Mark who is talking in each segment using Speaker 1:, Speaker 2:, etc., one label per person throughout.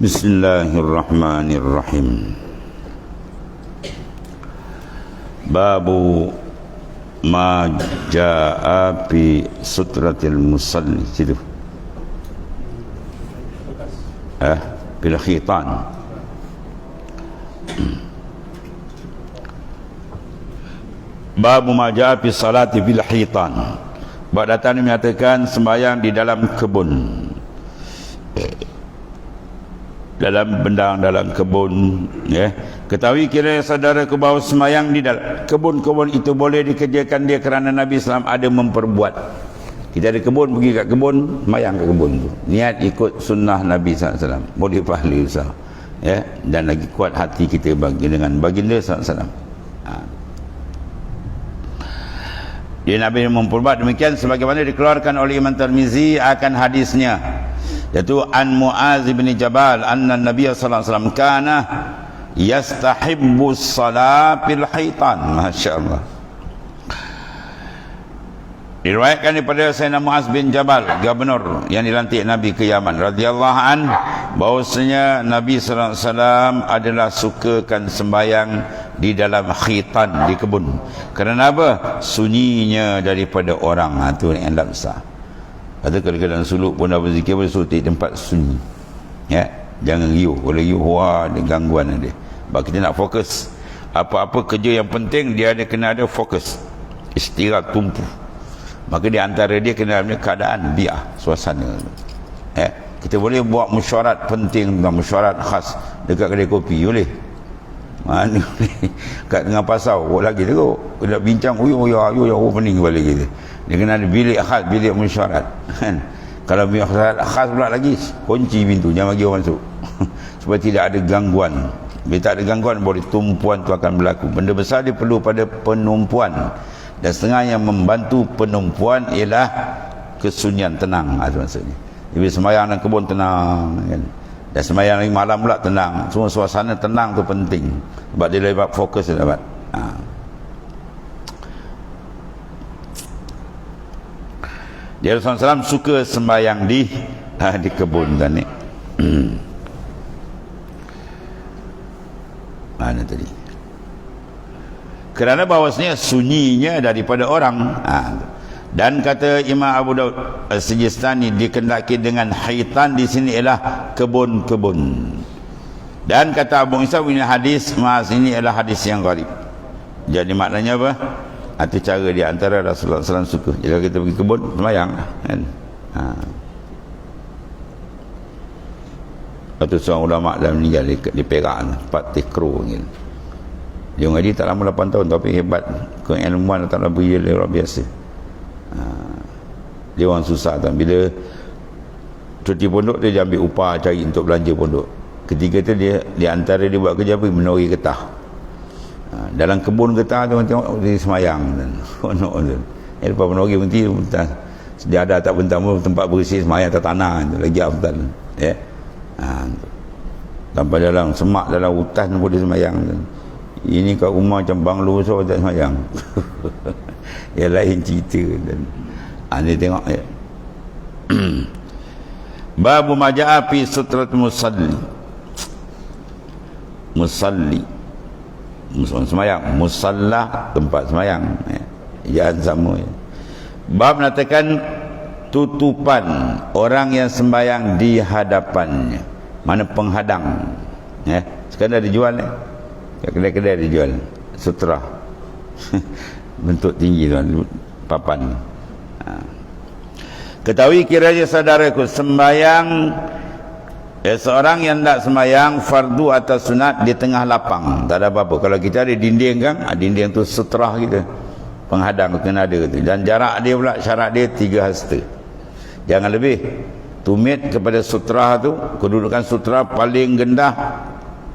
Speaker 1: Bismillahirrahmanirrahim. Babu ma jaa fi sutratil musalli. Situ bil khitan. Babu ma jaa fi salati bil khitan. Bab datang menyatakan sembahyang di dalam kebun, dalam bendang, dalam kebun, ya. Ketahui kira saudaraku bahawa sembahyang di dalam kebun-kebun itu boleh dikerjakan dia kerana Nabi SAW ada memperbuat. Kita ada kebun, pergi kat kebun, sembahyang kat kebun tu. Niat ikut sunnah Nabi SAW, boleh pahala besar, ya. Dan lagi kuat hati kita bagi dengan baginda SAW. Dia Nabi memperbuat demikian sebagaimana dikeluarkan oleh Imam Tirmizi akan hadisnya, yaitu an Muaz bin Jabal anna Nabi sallallahu alaihi wasallam kana yastahibbu shalah fil haitan. Masyaallah. Diriwayatkan daripada Sayyidina Muaz bin Jabal, gubernur yang dilantik Nabi ke Yaman radhiyallahu an, bahwasanya Nabi sallallahu alaihi wasallam adalah sukakan sembahyang di dalam khitan, di kebun. Kerana apa? Sunyinya daripada orang. Itu yang tak besar. Kata kadang-kadang suluk pun dah berzikir, boleh suruh tempat sunyi, ya. Jangan riuh. Kalau riuh, wah, ada gangguan dia. Sebab kita nak fokus. Apa-apa kerja yang penting, dia kena ada fokus, istirahat tumpu. Maka di antara dia kena ada keadaan biar suasana, ya. Kita boleh buat mesyuarat penting, mesyuarat khas dekat kedai kopi, boleh. Mana kat tengah pasar lagi teruk nak bincang, pening kepala kita. Dia kena ada bilik khas, bilik mesyuarat, kan. Kalau bilik khas pula lagi, kunci pintu, jangan bagi orang masuk supaya tidak ada gangguan. Bila tak ada gangguan, boleh tumpuan tu akan berlaku. Benda besar dia perlu pada penumpuan, dan setengah yang membantu penumpuan ialah kesunyian, tenang. Itu maksudnya. Jadi sembahyang dalam kebun tenang, kan. Dan sembahyang lagi malam pula tenang. Semua suasana tenang tu penting, sebab dia dapat fokus, dia dapat. Dia Rasulullah SAW suka sembahyang di kebun dan ni. Mana tadi? Kerana bahawasanya sunyinya daripada orang. Dan kata Imam Abu Daud As-Sijistani, dikendaki dengan haitan di sini ialah kebun-kebun. Dan kata Abu Isa, ini hadis Muaz ini adalah hadis yang gharib. Jadi maknanya apa? Itu cara di antara Rasulullah SAW suka. Jadi kalau kita pergi kebun, sembahyang, kan. Satu seorang ulama dah meninggal di Perak, Pak Tikro gitu. Dia ngaji tak lama 8 tahun, tapi hebat keilmuan tak lebih luar biasa. Dia orang susah kan. Bila cuti pondok, dia ambil upah cari untuk belanja pondok. Ketika tu dia di antara dia buat kerja apa? Menori getah. Dalam kebun getah tu tengok dia semayang dan lepas menori berhenti, dia ada tak bentar pun tempat bersih semayang atas tanah tu lagi afdal, ya. Tanpa dalam semak, dalam hutan boleh semayang. Ini kat rumah macam banglo so tak semayang. Yang lain cerita. Dan dia tengok, ya. Babu maja'a fi sutrat musalli. Musalli, semayang. Musalla, tempat semayang, ya. Jangan sama, ya. Bab menatakan tutupan orang yang sembayang di hadapannya. Mana penghadang, ya. Sekarang ada jual, ya. Kedai-kedai ada jual sutra. Bentuk tinggi tu, papan. Ketahui kiranya saudaraku, sembahyang seorang yang tak sembahyang fardu atau sunat di tengah lapang, tak ada apa-apa. Kalau kita ada dinding kan, dinding tu sutra kita, penghadang kena ada tu. Dan jarak dia pula, syarat dia 3 hasta, jangan lebih. Tumit kepada sutra tu, kedudukan sutra paling rendah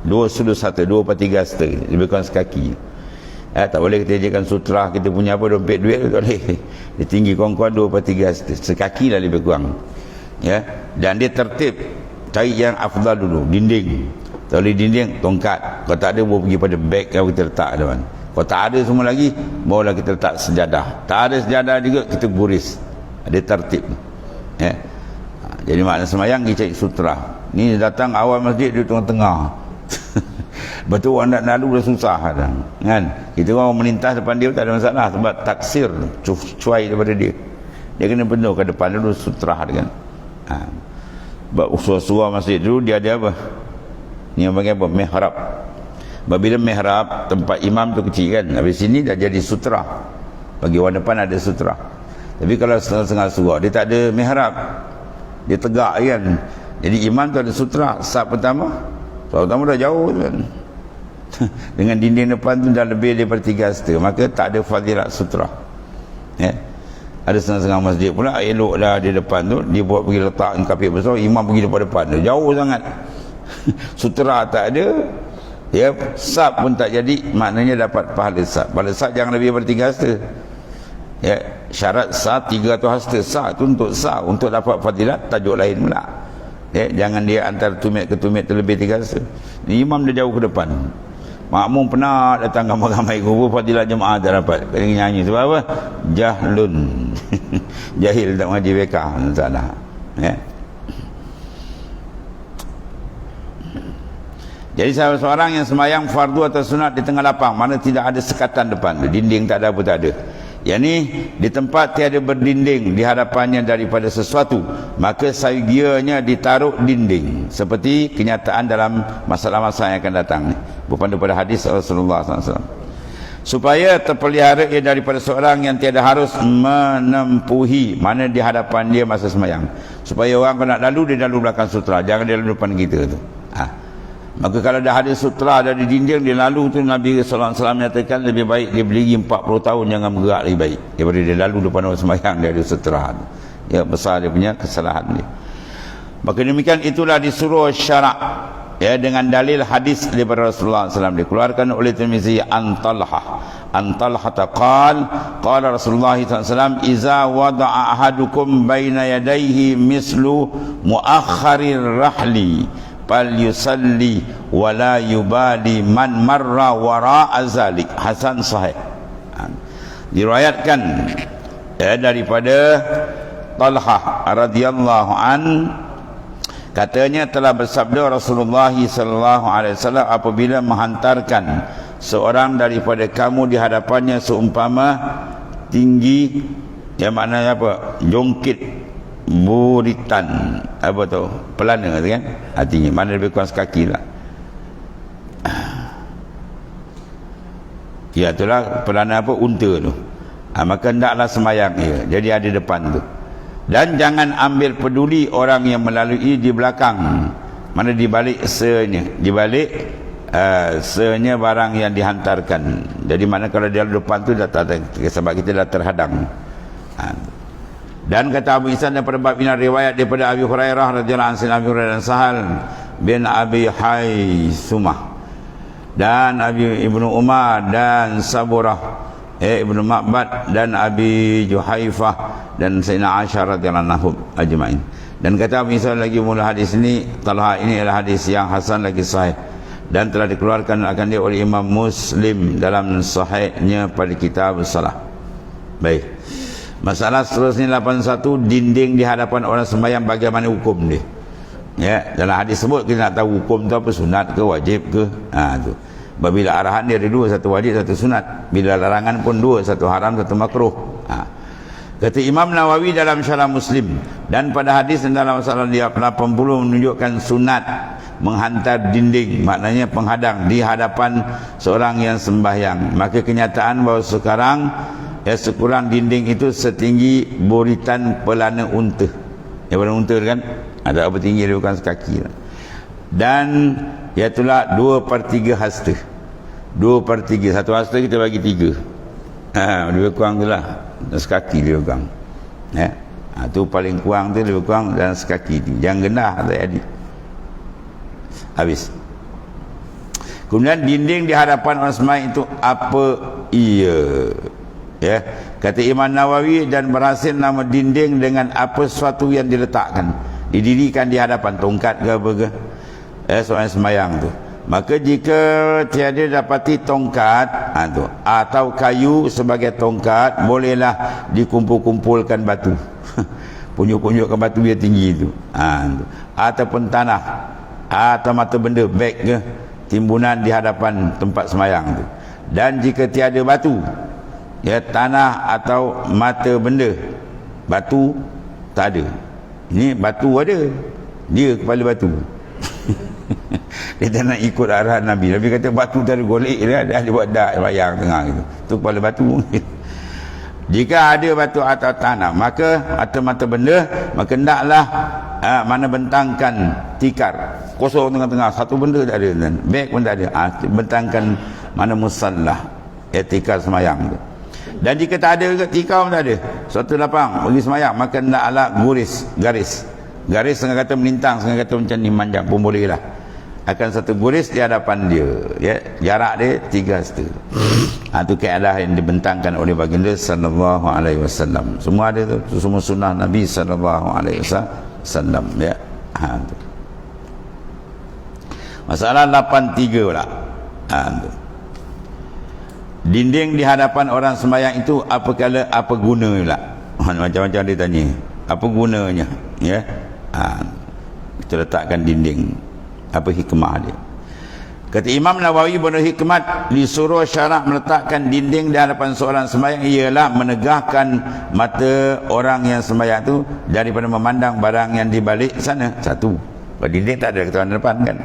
Speaker 1: 2/1, 2/3 hasta, lebih kurang sekaki. Tak boleh kita jadikan sutra kita punya apa, dompet duit tu tak boleh. Dia tinggi kurang-kurang 2/3 hasta, sekaki lah lebih kurang, ya. Dan dia tertib, cari yang afdal dulu, dinding. Tak boleh dinding, tongkat. Kalau tak ada, baru pergi pada beg yang kita letak depan. Kalau tak ada semua lagi, barulah kita letak sejadah. Tak ada sejadah juga, kita guris. Dia tertib, ya. Jadi makna semayang dia cari sutra. Ni datang awal masjid di tengah-tengah. Betul orang nak lalu dah susah dah. Kan? Kita orang melintas depan dia tak ada masalah sebab taksir cuai daripada dia. Dia kena penuh ke depan dulu sutra dia kan. Sebab usul-usul masjid dulu dia ada apa? Ni yang panggil apa? Mihrab. Bila mihrab tempat imam tu kecil kan. Habis sini dah jadi sutra. Bagi orang depan ada sutra. Tapi kalau setengah-setengah surah dia tak ada mihrab. Dia tegak kan. Jadi imam tu ada sutra. Saf pertama dah jauh tu kan. Dengan dinding depan tu dah lebih daripada 3 maka tak ada fadilat sutra. Ada setengah-setengah masjid pula elok dah di depan tu dia buat pergi letak kapit besar, imam pergi depan tu jauh sangat. Sutra tak ada, saf pun tak jadi, maknanya dapat pahala saf. Pahala saf jangan lebih daripada 3 syarat saf 300 hasta. Saf tu untuk saf, untuk dapat fadilat tajuk lain pula. Jangan dia antara tumit ke tumit terlebih 3 hasta. Imam dia jauh ke depan, makmum penat datang ramai-ramai kubur, fadilah jemaah tak dapat. Kena nyanyi sebab apa? Jahlun. Jahil tak mengaji fiqh salah. Jadi seorang yang semayang fardu atau sunat di tengah lapang, mana tidak ada sekatan depan, dinding tak ada apa tak ada. Yang ni di tempat tiada berdinding di hadapannya daripada sesuatu, maka sagianya ditaruh dinding, seperti kenyataan dalam masalah-masalah yang akan datang ni, berpandu pada hadis Rasulullah SAW. Supaya terpelihara ia daripada seorang yang tiada harus menempuhi mana di hadapan dia masa semayang. Supaya orang kalau nak lalu, dia lalu belakang sutra, jangan dia lalu depan kita tu. Maka kalau dah ada sutra, ada di dinding, dia lalu tu, Nabi SAW menyatakan lebih baik dia berdiri 40 tahun jangan bergerak, lebih baik daripada dia lalu depan orang sembahyang dia ada sutra. Besar dia punya kesalahan dia. Maka demikian itulah disuruh syarak dengan dalil hadis daripada Rasulullah SAW dikeluarkan oleh Tirmizi an Talhah qala Rasulullah SAW iza wada'a ahadukum baina yadayhi mislu muakharir rahli fal yusalli wala yubali man marra wara'a zalik. Hasan sahih. Diriwayatkan daripada Talhah radhiyallahu an, katanya telah bersabda Rasulullah sallallahu alaihi wasallam apabila menghantarkan seorang daripada kamu di hadapannya seumpama tinggi, yang maknanya apa? Jongkit buritan, apa tu? Pelana tu kan? Artinya mana lebih kurang sekaki lah. Ya itulah pelana apa? Unta tu. Maka hendaklah semayang dia. Jadi ada depan tu. Dan jangan ambil peduli orang yang melalui di belakang, mana di balik senya, di balik senya barang yang dihantarkan. Jadi mana kalau dia depan tu dah sebab kita dah terhadang. Dan kata Abu Ihsan daripada bab ini riwayat daripada Abi Hurairah radhiyallahu anhu, Abi Hurairah dan Sahal bin Abi Haisumah dan Abi Ibnu Umar dan Saburah Ibnu Ma'bad dan Abi Juhaifah dan Sayyidina Aisyah radhiyallahu anhum ajma'in. Dan kata Abu Ihsan lagi mula hadis ini, Talha ini adalah hadis yang hasan lagi sahih dan telah dikeluarkan akan dia oleh Imam Muslim dalam sahihnya pada kitab salah. Baik. Masalah seterusnya 81, dinding di hadapan orang sembahyang bagaimana hukum dia? Dalam hadis sebut kita nak tahu hukum tu apa, sunat ke wajib ke? Tu. Bila arahan dia ada dua, satu wajib satu sunat. Bila larangan pun dua, satu haram satu makruh. Kata Imam Nawawi dalam Syarah Muslim, dan pada hadis dalam masalah dia 80 menunjukkan sunat menghantar dinding, maknanya penghadang di hadapan seorang yang sembahyang. Maka kenyataan bahawa sekarang sekurang dinding itu setinggi buritan pelana unta. Pelana unta kan ada apa tinggi dia, bukan sekaki lah. Dan itulah 2/3 hasta. 2/3, satu hasta kita bagi 3. Lebih kurang tu lah, sekaki lebih kurang. Tu paling kurang tu lebih kurang dan sekaki tu. Jangan genah tak jadi. Habis. Kemudian dinding di hadapan orang sembahyang itu apa ia? Kata Imam Nawawi, dan berhasil nama dinding dengan apa sesuatu yang diletakkan, didirikan di hadapan, tongkat ke apa ke, soal sembahyang tu. Maka jika tiada dapati tongkat atau kayu sebagai tongkat, bolehlah dikumpul-kumpulkan batu. punjuk-punjukkan batu biar tinggi tu. Tu. Ataupun tanah atau mata benda, beg ke, timbunan di hadapan tempat semayang tu. Dan jika tiada batu, ya, tanah atau mata benda, batu tak ada. Ini batu ada, dia kepala batu. Dia tak nak ikut arahan Nabi. Nabi kata batu tak ada golek dia buat dak semayang tengah gitu. Tu kepala batu. Jika ada batu atau tanah, maka atau mata benda, maka hendaklah mana bentangkan tikar kosong tengah-tengah, satu benda tak ada, beg pun tak ada, bentangkan mana musallah, tikar semayang tu. Dan jika tak ada juga tikar pun tak ada, suatu lapang bagi semayang, maka hendaklah garis setengah kata melintang, setengah kata macam ni manjang pun boleh lah, akan satu guris di hadapan dia, ya, jarak dia 3 setengah. Itu keadaan yang dibentangkan oleh baginda sallallahu alaihi wasallam. Semua ada tu, semua sunnah Nabi sallallahu alaihi wasallam, ya. Tu. Masalah 83 pula. Tu. Dinding di hadapan orang sembahyang itu apa guna pula? Macam-macam dia tanya. Apa gunanya? Ya. Kita letakkan dinding. Apa hikmah dia? Kata Imam Nawawi, benar hikmat disuruh syarak meletakkan dinding di hadapan seorang sembahyang ialah menegahkan mata orang yang sembahyang tu daripada memandang barang yang di balik sana. Satu, dinding tak ada ketuan depan kan.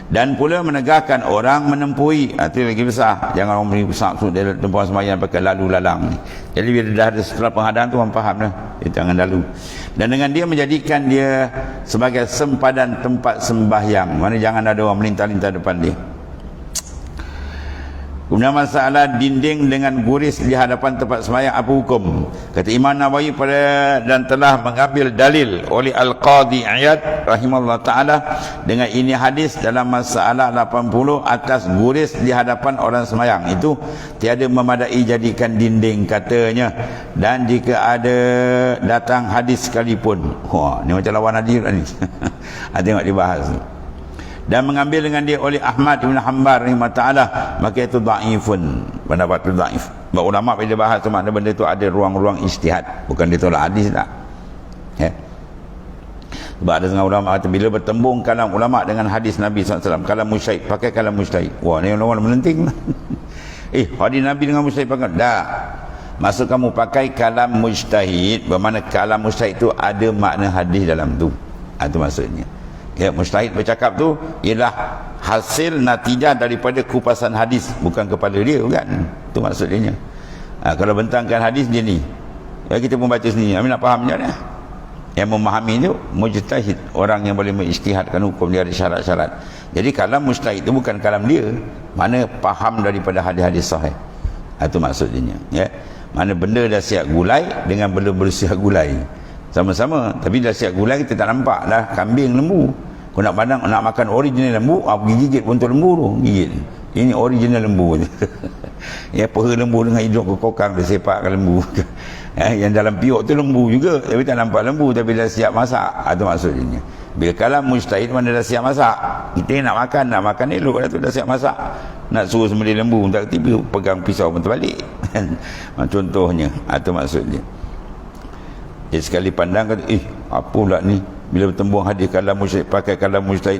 Speaker 1: Dan pula menegahkan orang menempuhi, itu lagi besar. Jangan orang beri besar dalam tempat sembahyang pakai lalu lalang ni. Jadi bila dah ada setelah penghadaan tu orang faham dah, jangan lalu. Dan dengan dia menjadikan dia sebagai sempadan tempat sembahyang, mana jangan ada orang melintah-lintah depan dia. Kemudian masalah dinding dengan guris di hadapan tempat sembahyang, apa hukum? Kata Imam Nawawi dan telah mengambil dalil oleh Al-Qadhi Iyad rahimahullah ta'ala dengan ini hadis dalam masalah 80 atas guris di hadapan orang sembahyang itu tiada memadai jadikan dinding katanya. Dan jika ada datang hadis sekalipun, wah ni macam lawan hadis ni. Tengok dibahas. Dan mengambil dengan dia oleh Ahmad bin Hanbal rahimahullah ta'ala, maka itu dhaifun, pendapat itu dhaif. Ulama bila bahas tu makna benda tu ada ruang-ruang ijtihad, bukan dia tolak hadis tak, ya. Sebab ada setengah ulama kata bila bertembung kalam ulama dengan hadis Nabi SAW, kalam mujtahid, pakai kalam mujtahid. Wah ni orang melenting. Hadis Nabi dengan mujtahid pakai dah. Maksud kamu pakai kalam mujtahid, bermakna kalam mujtahid tu ada makna hadis dalam tu. Itu maksudnya. Ya, mujtahid bercakap tu ialah hasil natijah daripada kupasan hadis, bukan kepala dia, kan? Itu maksudnya. Kalau bentangkan hadis dia ni, ya kita pun baca sendiri. Kami nak faham macam mana? Yang memahami itu mujtahid, orang yang boleh mengijtihadkan hukum, dia ada syarat-syarat. Jadi kalam mujtahid itu bukan kalam dia, mana faham daripada hadis-hadis sahih. Itu maksudnya, ya. Mana benda dah siap gulai dengan belum bersiap gulai sama-sama, tapi dah siap gulai kita tak nampak dah kambing lembu. Kau nak pandang nak makan original lembu, pergi gigit buntut lembu tu, gigit. Ini original lembu. Ya, peha lembu dengan hidung kekokang dia sepakkan lembu. Yang dalam piok tu lembu juga, tapi tak nampak lembu, tapi dah siap masak. Itu maksudnya. Bila kalam mujtahid mana dah siap masak, kita nak makan elok dah tu, dah siap masak. Nak suruh sembelih lembu tak tiba pegang pisau pun terbalik. Contohnya, itu maksudnya. Dia sekali pandang kata, apa pula ni? Bila bertembung hadis kalam mujtahid, pakai kalam mujtahid.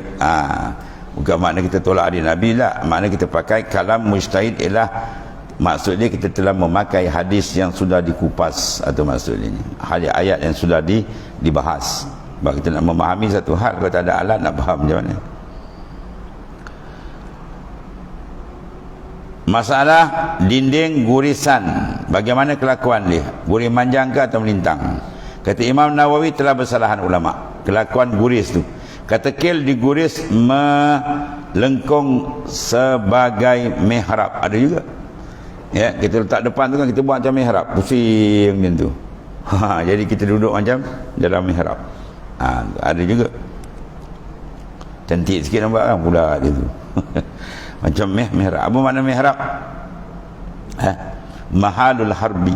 Speaker 1: Bukan makna kita tolak hadis Nabi lah. Makna kita pakai kalam mujtahid ialah maksudnya kita telah memakai hadis yang sudah dikupas. Atau maksudnya ayat yang sudah dibahas. Sebab kita nak memahami satu hal, kalau tak ada alat nak faham macam mana. Masalah dinding gurisan, bagaimana kelakuan dia? Guris manjang ke atau melintang? Kata Imam Nawawi telah bersalahan ulama kelakuan guris tu. Kata kel diguris melengkung sebagai mihrab, ada juga. Ya, kita letak depan tu kan, kita buat macam mihrab, pusing macam tu. Jadi kita duduk macam dalam mihrab. Ada juga. Cantik sikit nampak kan pula dia tu. Macam mihrab. Apa makna mihrab? Mahalul harbi.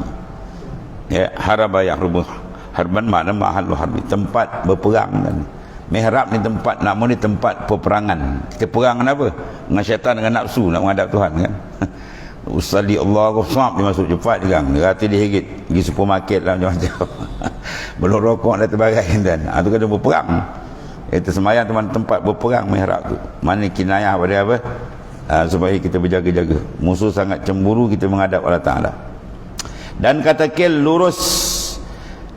Speaker 1: Ya, haraba yahrubu. Harban makna mahalul harbi, tempat berperang kan. Mihrab ni tempat, nama ni tempat peperangan. Kita perang dengan apa? Dengan syaitan, dengan nafsu, nak menghadap Tuhan kan. Ustaz Allahu Akbar, dia masuk cepat dia kan. Dia kata dia higit pergi supermarket lah macam-macam. Belum rokok dah terbagai kan. Tu kena berperang. Itu semayang tempat berperang mihrab tu. Mana kinayah pada apa? Supaya kita berjaga-jaga. Musuh sangat cemburu kita menghadap Allah Ta'ala. Dan kata kil lurus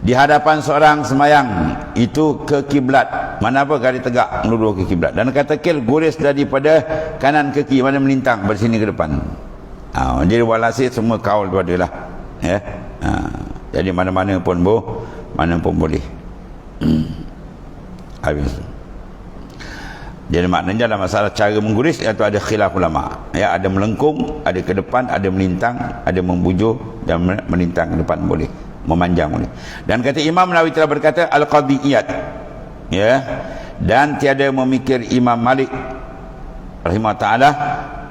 Speaker 1: di hadapan seorang semayang itu ke kiblat. Mana apa kali tegak menuduh ke kiblat. Dan kata kil guris daripada kanan ke kiri, mana melintang dari sini ke depan. Jadi walhasil semua kaul tu adalah ya. Jadi mana-mana pun boleh. Habis. Jadi maknanya dalam masalah cara mengguris itu ada khilaf ulama. Ya, ada melengkung, ada ke depan, ada melintang, ada membujur dan melintang ke depan boleh, memanjang boleh. Dan kata Imam Nawawi telah berkata al-qadiyat. Ya. Dan tiada memikir Imam Malik rahimahullah taala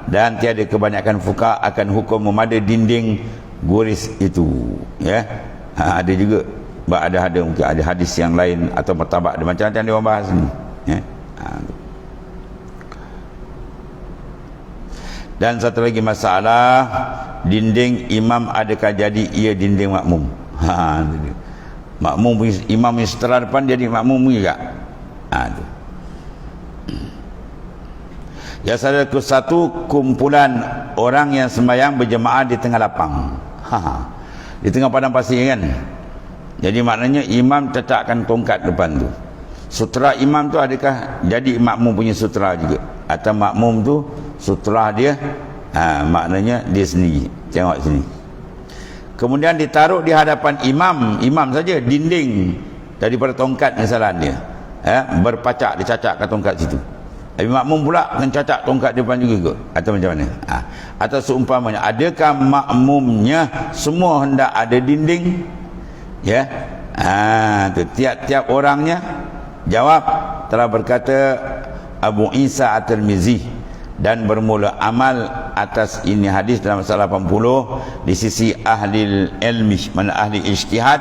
Speaker 1: dan tiada kebanyakan fuqaha akan hukum memada dinding guris itu. Ya. Ada juga ada mungkin ada hadis yang lain atau martabak, ada macam-macam dia orang bahas ni. Ya. Dan satu lagi masalah, dinding imam adakah jadi ia dinding makmum? Makmum punya, imam yang setara depan jadi makmum juga. Ya, satu kumpulan orang yang sembahyang berjemaah di tengah lapang. Di tengah padang pasir kan. Jadi maknanya imam letakkan tongkat depan tu. Sutra imam tu adakah jadi makmum punya sutra juga? Atau makmum tu sutra dia maknanya dia sendiri. Tengok sini. Kemudian ditaruh di hadapan imam saja dinding daripada tongkat kesalahan dia. Berpacak, dicacak ke tongkat situ. Tapi makmum pula akan cacak tongkat depan juga kot. Atau macam mana? Atau seumpamanya, adakah makmumnya semua hendak ada dinding? Ya. Tu tiap-tiap orangnya jawab telah berkata Abu Isa At-Tirmizi, dan bermula amal atas ini hadis dalam masalah 80 di sisi ahli ilmi, mana ahli ijtihad,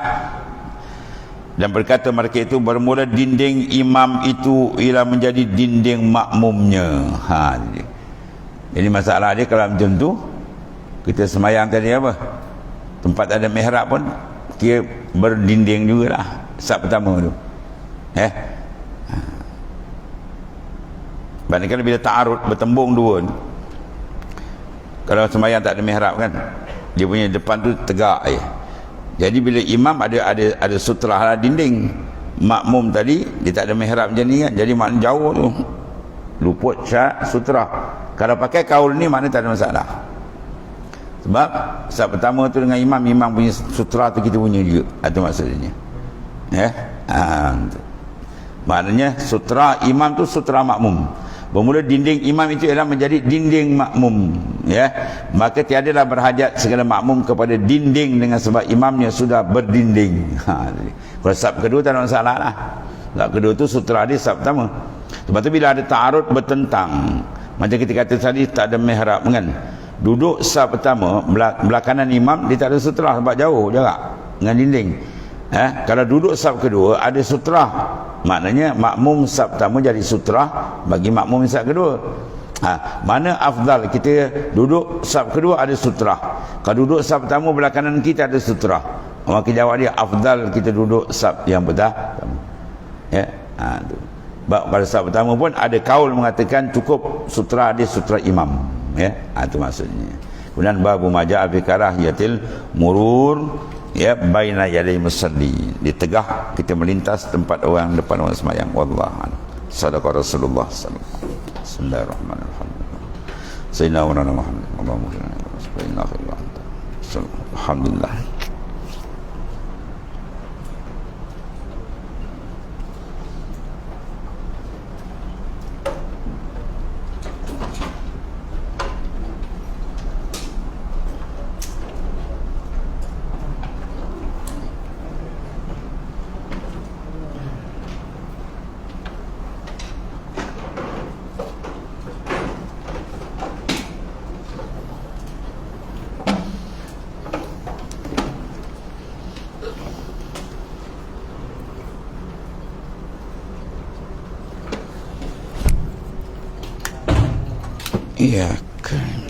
Speaker 1: dan berkata mereka itu bermula dinding imam itu ialah menjadi dinding makmumnya. Jadi masalah dia kalau macam tu, kita semayang tadi apa, tempat ada mihrab pun kira berdinding jugalah saf pertama tu. Bandingkan bila ta'arud bertembung dua ni. Kalau sembahyang tak ada mihrab kan, dia punya depan tu tegak Jadi bila imam ada sutra dinding, makmum tadi dia tak ada mihrab macam ni kan, jadi makna jauh tu luput sutra. Kalau pakai kaul ni makna tak ada masalah. Sebab saat pertama tu dengan imam punya sutra tu kita punya juga. Itu maksudnya. Maknanya sutra imam tu sutra makmum. Bermula dinding imam itu ialah menjadi dinding makmum. Maka tiadalah berhajat segala makmum kepada dinding dengan sebab imamnya sudah berdinding. Kalau sab kedua tak ada masalah lah. Sab kedua tu sutra dia sab pertama. Sebab tu bila ada ta'arud bertentang, macam kita kata tadi tak ada mihrab kan, duduk sab pertama belakangan imam dia tak ada sutra sebab jauh jarak dengan dinding. Kalau duduk saf kedua ada sutra, maknanya makmum saf pertama jadi sutra bagi makmum saf kedua. Mana afdal, kita duduk saf kedua ada sutra, kalau duduk saf pertama belakangan kita ada sutra, maka jawab dia afdal kita duduk saf yang pertama. Tu. Pada saf pertama pun ada kaul mengatakan cukup sutra dia sutra imam. Itu maksudnya. Kemudian babu majaa fi karahiyatil murur baina yaday musalli, di tegah kita melintas tempat orang depan orang sembahyang. Wallahu a'lam. Sadaqa Rasulullah sallallahu alaihi wasallam. Bismillahirrahmanirrahim. Sayyidina Muhammad Allahumma alhamdulillah. Iya kan.